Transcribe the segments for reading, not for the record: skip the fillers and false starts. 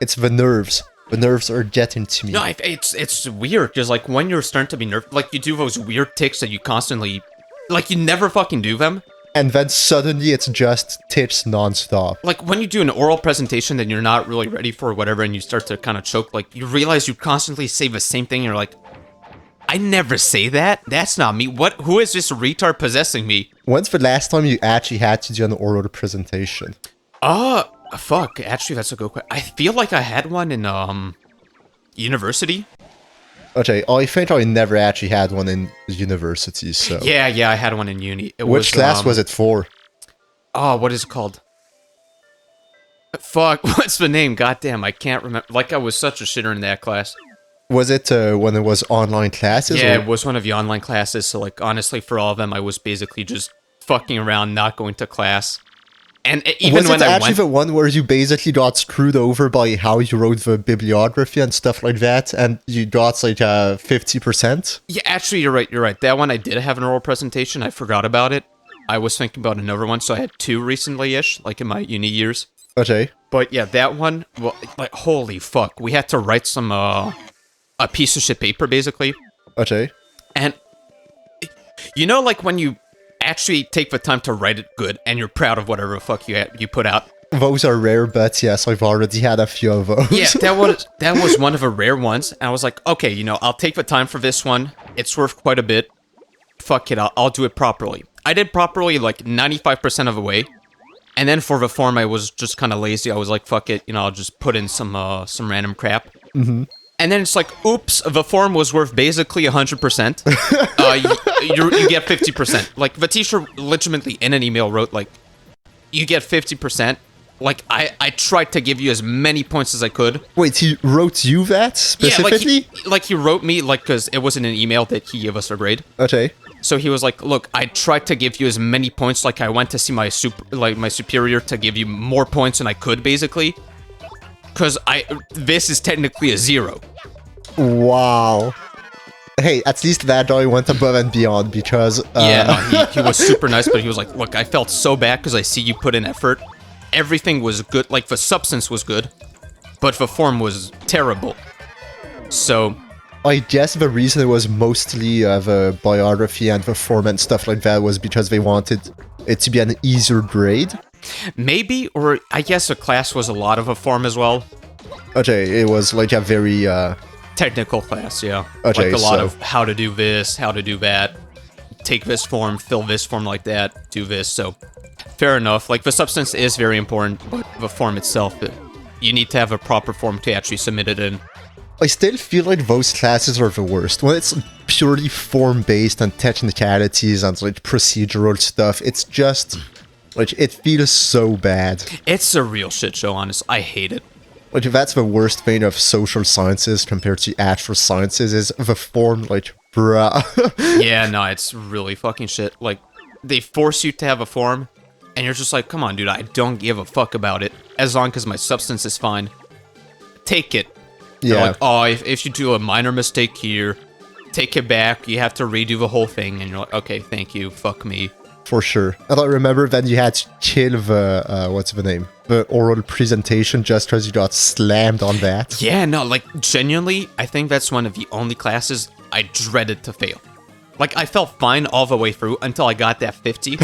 It's the nerves. The nerves are getting to me. No, it's weird because like when you're starting to be nervous, like you do those weird ticks that you constantly, like you never fucking do them. And then suddenly it's just tics nonstop. Like when you do an oral presentation that you're not really ready for or whatever, and you start to kind of choke, like you realize you constantly say the same thing. And you're like, I never say that. That's not me. What? Who is this retard possessing me? When's the last time you actually had to do an oral presentation? Fuck. Actually, that's a good question. I feel like I had one in university. Okay, I think I never actually had one in university, so... Yeah, I had one in uni. Which class was it for? Oh, what is it called? Fuck, what's the name? Goddamn, I can't remember. Like, I was such a shitter in that class. Was it when it was online classes? Yeah, or? it was one of the online classes, so, like, honestly, for all of them, I was basically just fucking around, not going to class. And even when I went... Was it actually the one where you basically got screwed over by how you wrote the bibliography and stuff like that, and you got, like, 50%? Yeah, actually, you're right. That one, I did have an oral presentation. I forgot about it. I was thinking about another one, so I had two recently-ish, like in my uni years. Okay. But yeah, that one, well, like, holy fuck. We had to write some, a piece of shit paper, basically. Okay. And, you know, like, when you actually take the time to write it good, and you're proud of whatever the fuck you put out. Those are rare, but yes, I've already had a few of those. Yeah, that was one of the rare ones, and I was like, okay, you know, I'll take the time for this one. It's worth quite a bit. Fuck it, I'll do it properly. I did properly, like, 95% of the way. And then for the form, I was just kind of lazy. I was like, fuck it, you know, I'll just put in some random crap. Mm-hmm. And then it's like, oops, the form was worth basically 100%. You get 50%. Like, the teacher legitimately in an email wrote, like, you get 50%. Like, I tried to give you as many points as I could. Wait, he wrote you that specifically? Yeah, like he wrote me, like, because it wasn't an email that he gave us a grade. Okay. So he was like, look, I tried to give you as many points, like I went to see my superior to give you more points than I could, basically. Because this is technically a 0. Wow. Hey, at least that guy went above and beyond, because... Yeah, no, he was super nice, but he was like, look, I felt so bad because I see you put in effort. Everything was good, like the substance was good, but the form was terrible. So... I guess the reason it was mostly the biography and the form and stuff like that was because they wanted it to be an easier grade? Maybe, or I guess the class was a lot of a form as well. Okay, it was like a very... technical class, yeah. Okay, like a lot of how to do this, how to do that, take this form, fill this form like that, do this, so... Fair enough, like the substance is very important, but the form itself, you need to have a proper form to actually submit it in. I still feel like those classes are the worst. When it's purely form-based and technicalities and like procedural stuff, it's just... like, it feels so bad. It's a real shit show, honest. I hate it. Like, that's the worst thing of social sciences compared to actual sciences, is the form, like, bruh. Yeah, no, it's really fucking shit. Like, they force you to have a form, and you're just like, come on, dude, I don't give a fuck about it. As long as my substance is fine. Take it. Yeah. They're like, oh, if you do a minor mistake here, take it back, you have to redo the whole thing, and you're like, okay, thank you, fuck me. For sure. And I remember then you had to kill the, what's the name? The oral presentation just because you got slammed on that. Yeah, no, like, genuinely, I think that's one of the only classes I dreaded to fail. Like, I felt fine all the way through until I got that 50.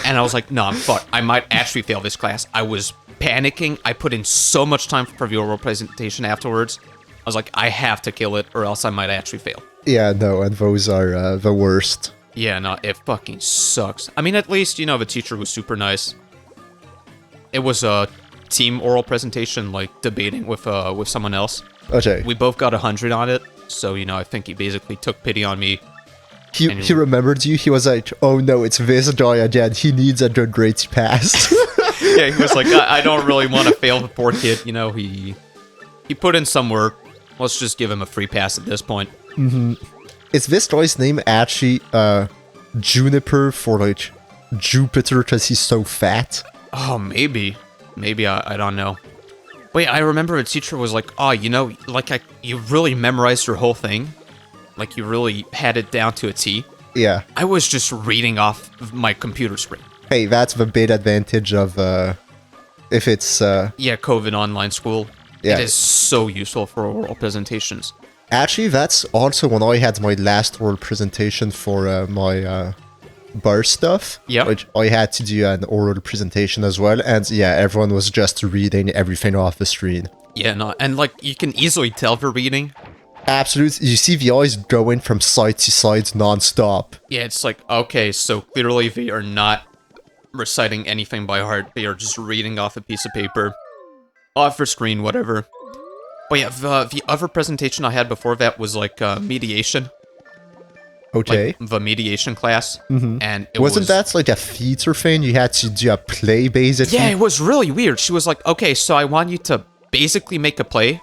And I was like, no, I'm fucked. I might actually fail this class. I was panicking. I put in so much time for the oral presentation afterwards. I was like, I have to kill it or else I might actually fail. Yeah, no, and those are the worst. Yeah, no, it fucking sucks. I mean, at least, you know, the teacher was super nice. It was a team oral presentation, like, debating with someone else. Okay. We both got 100 on it, so, you know, I think he basically took pity on me. He remembered you, he was like, oh no, it's this guy again, he needs a good grade to pass. Yeah, he was like, I don't really want to fail the poor kid, you know, he put in some work. Let's just give him a free pass at this point. Mm-hmm. Is this guy's name actually Juniper for, like, Jupiter because he's so fat? Oh, maybe. Maybe, I don't know. Wait, I remember a teacher was like, oh, you know, like, you really memorized your whole thing. Like, you really had it down to a T. Yeah. I was just reading off my computer screen. Hey, that's the big advantage of, if it's... Yeah, COVID online school. Yeah. It is so useful for oral presentations. Actually, that's also when I had my last oral presentation for my bar stuff. Yeah. Which I had to do an oral presentation as well. And yeah, everyone was just reading everything off the screen. Yeah, no, and like you can easily tell if you're reading. Absolutely. You see the eyes going from side to side non-stop. Yeah, it's like, okay, so clearly they are not reciting anything by heart. They are just reading off a piece of paper, off their screen, whatever. But yeah, the other presentation I had before that was like mediation. Okay. Like the mediation class. And it Wasn't that like a theater thing? You had to do a play, basically? Yeah, it was really weird. She was like, okay, so I want you to basically make a play.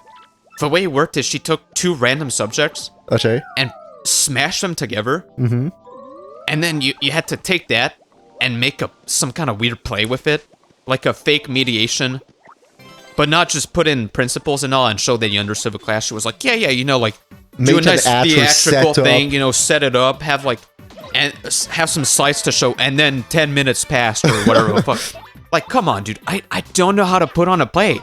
The way it worked is she took 2 random subjects Okay. and smashed them together. And then you had to take that and make some kind of weird play with it. Like a fake mediation. But not just put in principles and all and show that you understood the class. She was like, yeah, you know, like, do a nice theatrical thing, you know, set it up, have like, and have some slides to show, and then 10 minutes passed or whatever the fuck. Like, come on, dude. I don't know how to put on a play.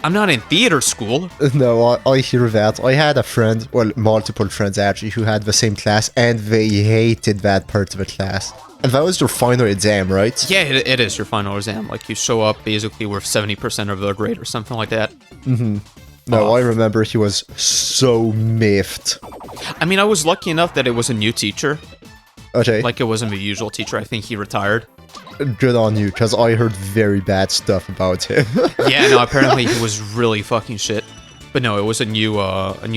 I'm not in theater school. No, I hear that. I had a friend, well, multiple friends actually, who had the same class, and they hated that part of the class. And that was your final exam, right? Yeah, it is your final exam. Like, you show up basically with 70% of the grade or something like that. No, I remember he was so miffed. I mean, I was lucky enough that it was a new teacher. Okay. Like, it wasn't the usual teacher. I think he retired. Good on you, because I heard very bad stuff about him. Yeah, no, apparently he was really fucking shit. But no, it was a new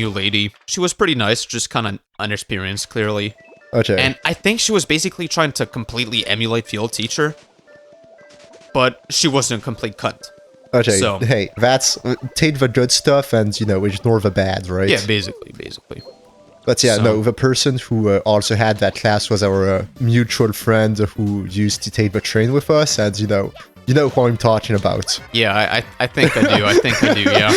lady. She was pretty nice, just kind of inexperienced, clearly. Okay. And I think she was basically trying to completely emulate the old teacher. But she wasn't a complete cunt. Okay, so, hey, that's... take the good stuff and, you know, ignore the bad, right? Yeah, basically. But yeah, So- no, the person who also had that class was our mutual friend who used to take the train with us, and you know who I'm talking about. Yeah, I think I do. I think I do, yeah.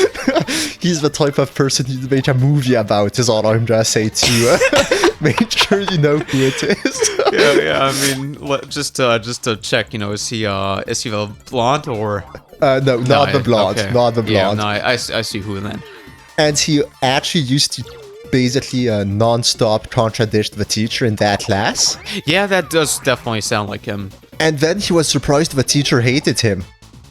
He's the type of person you'd make a movie about, is all I'm gonna say to make sure you know who it is. Yeah, I mean, just to check, you know, is he the blonde or... No, not the blonde, okay. not the blonde. Yeah, no, I see who then. And he actually used to basically non-stop contradict the teacher in that class. Yeah, that does definitely sound like him. And then he was surprised the teacher hated him.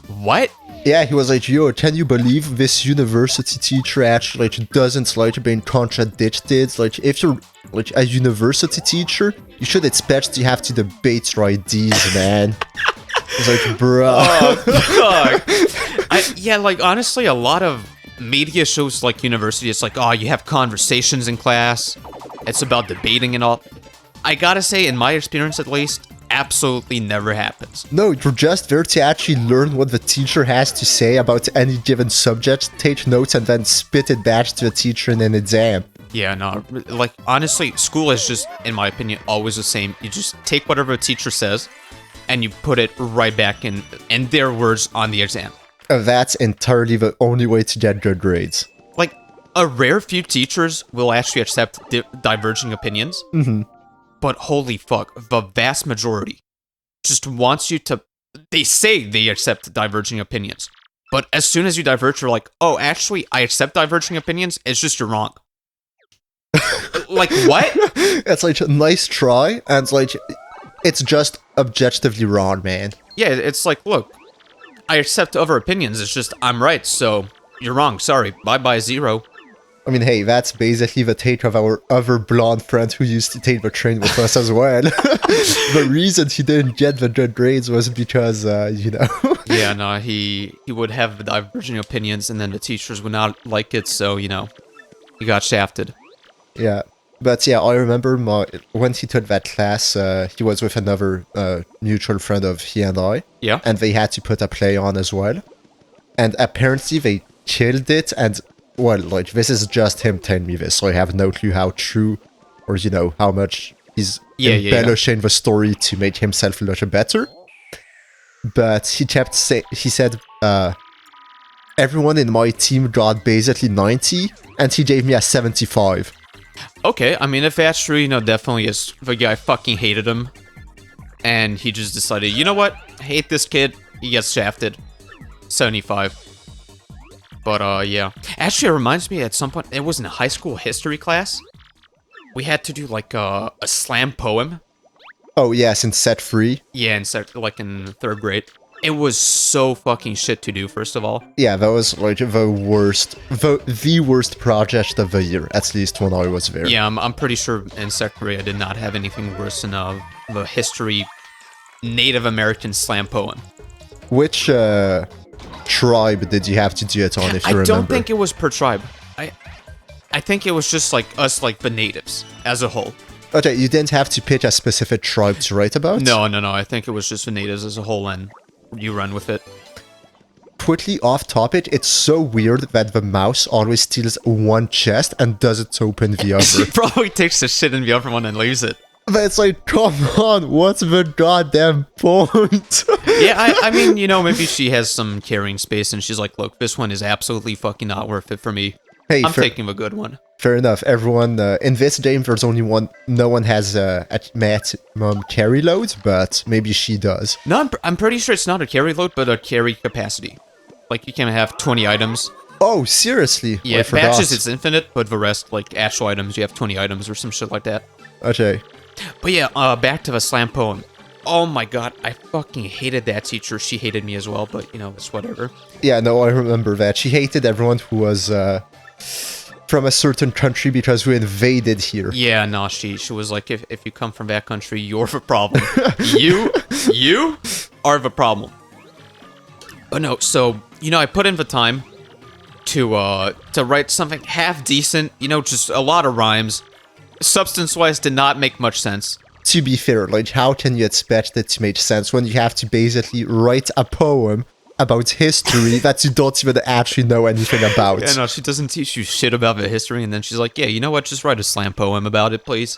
What? Yeah, he was like, yo, can you believe this university teacher actually like doesn't like being contradicted? Like, if you're like a university teacher, you should expect to have to debate your ideas, man. I was like, bro. Oh, fuck. Yeah, like, honestly, a lot of media shows like university, it's like, oh, you have conversations in class. It's about debating and all. I gotta say, in my experience at least, absolutely never happens. No, you're just there to actually learn what the teacher has to say about any given subject, take notes, and then spit it back to the teacher in an exam. Yeah, no, like, honestly, school is just, in my opinion, always the same. You just take whatever a teacher says, and you put it right back in their words on the exam. That's entirely the only way to get good grades. Like, a rare few teachers will actually accept diverging opinions. But holy fuck, the vast majority just wants you to... They say they accept diverging opinions. But as soon as you diverge, you're like, oh, actually, I accept diverging opinions, it's just you're wrong. Like, what? It's like, nice try, and like, it's just objectively wrong, man. Yeah, it's like, look, I accept other opinions, it's just I'm right, so you're wrong, sorry, bye-bye, 0. I mean, hey, that's basically the take of our other blonde friend who used to take the train with us as well. The reason he didn't get the good grades was because, you know... Yeah, no, he would have the diverging opinions, and then the teachers would not like it, so, you know, he got shafted. Yeah. But yeah, I remember when he took that class, he was with another mutual friend of he and I. Yeah. And they had to put a play on as well. And apparently they killed it, and, well, like, this is just him telling me this, so I have no clue how true, or, you know, how much he's embellishing the story to make himself look better. But he said, everyone in my team got basically 90, and he gave me a 75. Okay, I mean, if that's true, you know, definitely is. The guy fucking hated him. And he just decided, you know what? I hate this kid. He gets shafted. 75. But yeah. Actually, it reminds me at some point, it was in a high school history class. We had to do like a slam poem. Oh, yes, in set 3. Yeah, like in 3rd grade. It was so fucking shit to do, first of all. Yeah, that was like the worst project of the year, at least when I was there. Yeah, I'm pretty sure in 2nd grade I did not have anything worse than the history Native American slam poem. Which tribe did you have to do it on, if you remember? I don't think it was per tribe. I think it was just like us, like the natives as a whole. Okay, you didn't have to pick a specific tribe to write about? No. I think it was just the natives as a whole, and you run with it. Quickly off topic, it's so weird that the mouse always steals one chest and doesn't open the other. She probably takes the shit in the other one and leaves it. But it's like, come on, what's the goddamn point? Yeah, I mean, maybe she has some carrying space and she's like, look, this one is absolutely fucking not worth it for me. Hey, I'm taking the good one. Fair enough. Everyone, in this game, there's only one. No one has a maximum carry load, but maybe she does. No, I'm pretty sure it's not a carry load, but a carry capacity. Like, you can have 20 items. Oh, seriously? Yeah, batches it's infinite, but the rest, like actual items, you have 20 items or some shit like that. Okay. But yeah, back to the slam poem. Oh my god, I fucking hated that teacher. She hated me as well, but it's whatever. Yeah, no, I remember that. She hated everyone who was from a certain country because we invaded here. Yeah, no, she was like, if you come from that country, you're the problem. you are the problem. But no, so I put in the time to write something half decent. Just a lot of rhymes. Substance-wise, did not make much sense. To be fair, like, how can you expect it to make sense when you have to basically write a poem about history that you don't even actually know anything about? Yeah, no, she doesn't teach you shit about the history, and then she's like, yeah, you know what, just write a slam poem about it, please.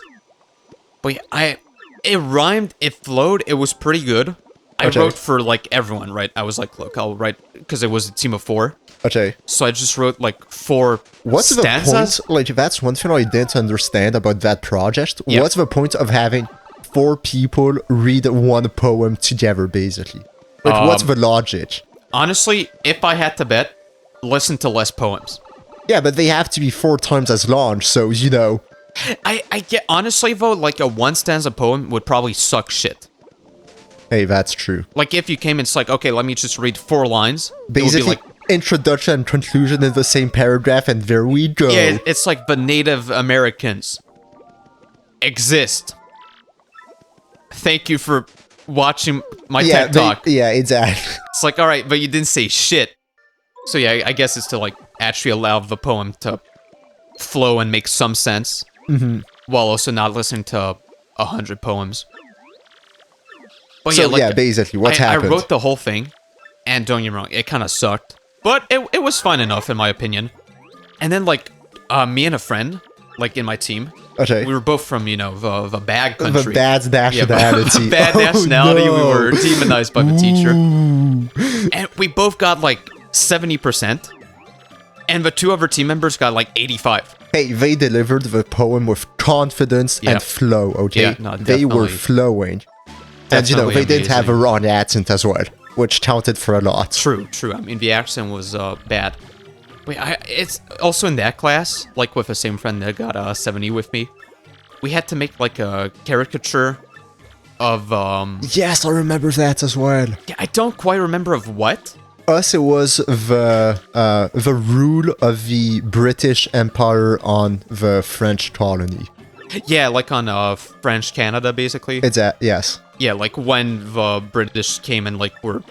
But yeah, it rhymed, it flowed, it was pretty good. I wrote for, like, everyone, right? I was like, look, I'll write, because it was a team of 4. Okay. So I just wrote, like, 4 What's stanzas. the point? Like, that's one thing I didn't understand about that project. Yeah. What's the point of having 4 people read one poem together, basically? Like, what's the logic? Honestly, if I had to bet, listen to less poems. Yeah, but they have to be 4 times as long, so, I get, honestly, though, like, a 1 stanza poem would probably suck shit. Hey, that's true. Like, if you came and it's like, okay, let me just read 4 lines. Basically, it would be like, introduction and conclusion in the same paragraph, and there we go. yeah, it's like the Native Americans exist. Thank you for watching my TED Talk. Yeah, exactly. It's like, alright, but you didn't say shit. So yeah, I guess it's to, like, actually allow the poem to flow and make some sense. Mm-hmm. While also not listening to 100 poems. But So, yeah, like, yeah, basically, what happened? I wrote the whole thing, and don't get me wrong, it kind of sucked. But it was fine enough, in my opinion. And then, like, me and a friend, like, in my team, Okay. we were both from, the bad country. The bad nationality. Bad nationality, no. we were demonized by the teacher. And we both got, like, 70%. And the 2 other team members got, like, 85. Hey, they delivered the poem with confidence and flow, okay? Yeah, no, they were definitely. flowing. And, Definitely they didn't have a amazing. wrong accent as well, which counted for a lot. True. I mean, the accent was bad. Wait, it's also in that class, like with the same friend that got 70 with me. We had to make like a caricature of Yes, I remember that as well. yeah, I don't quite remember of what. Us, it was the rule of the British Empire on the French colony. Yeah, like on French Canada, basically. Yes. Yeah, like when the British came and like were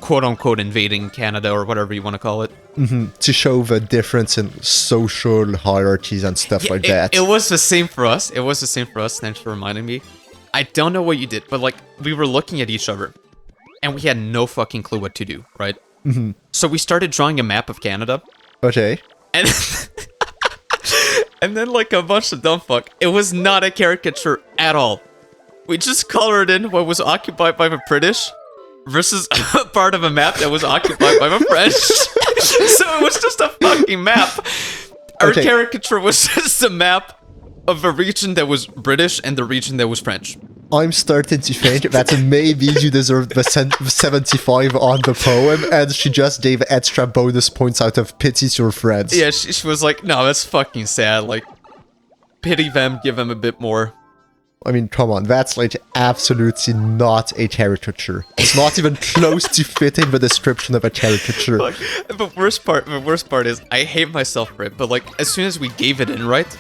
quote unquote invading Canada or whatever you want to call it. Mm-hmm. To show the difference in social hierarchies and stuff like that. It was the same for us. Thanks for reminding me. I don't know what you did, but like we were looking at each other and we had no fucking clue what to do, right? Mm-hmm. So we started drawing a map of Canada. Okay. And and then like a bunch of dumb fuck. It was not a caricature at all. We just colored in what was occupied by the British versus a part of a map that was occupied by the French. So it was just a fucking map. Our caricature was just a map of a region that was British and the region that was French. I'm starting to think that maybe you deserve the 75 on the poem, and she just gave extra bonus points out of pity to your friends. Yeah, she was like, no, that's fucking sad. Like, pity them, give them a bit more. I mean, come on, that's like absolutely not a caricature. It's not even close to fitting the description of a caricature. Like, the worst part is, I hate myself for it, but like, as soon as we gave it in, right?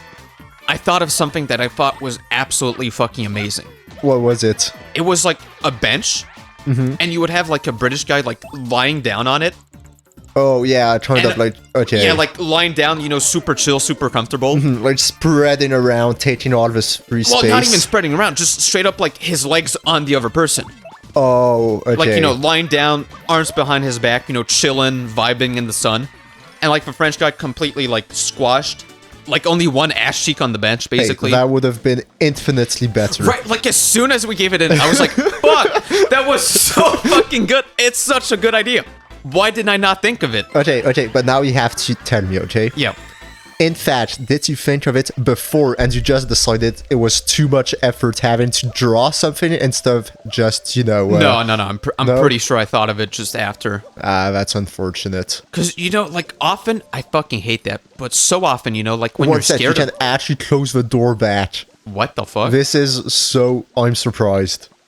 I thought of something that I thought was absolutely fucking amazing. What was it? It was like a bench, and you would have like a British guy like lying down on it. Oh yeah, kind of like, okay. Yeah, like lying down, you know, super chill, super comfortable. Like spreading around, taking all of his free space. Well, not even spreading around, just straight up like his legs on the other person. Oh, okay. Like, you know, lying down, arms behind his back, you know, chilling, vibing in the sun. And like the French guy completely like squashed. Like only one ass cheek on the bench, basically. Hey, that would have been infinitely better. Right, like as soon as we gave it in, I was like, fuck, that was so fucking good. It's such a good idea. Why didn't I not think of it? Okay, but now you have to tell me, okay? Yeah. In fact, did you think of it before and you just decided it was too much effort having to draw something instead of just, you know... No. I'm no? pretty sure I thought of it just after. That's unfortunate. Because, you know, like often, I fucking hate that. But so often, you know, like when you're One sec, you scared can actually close the door back. What the fuck? This is so... I'm surprised.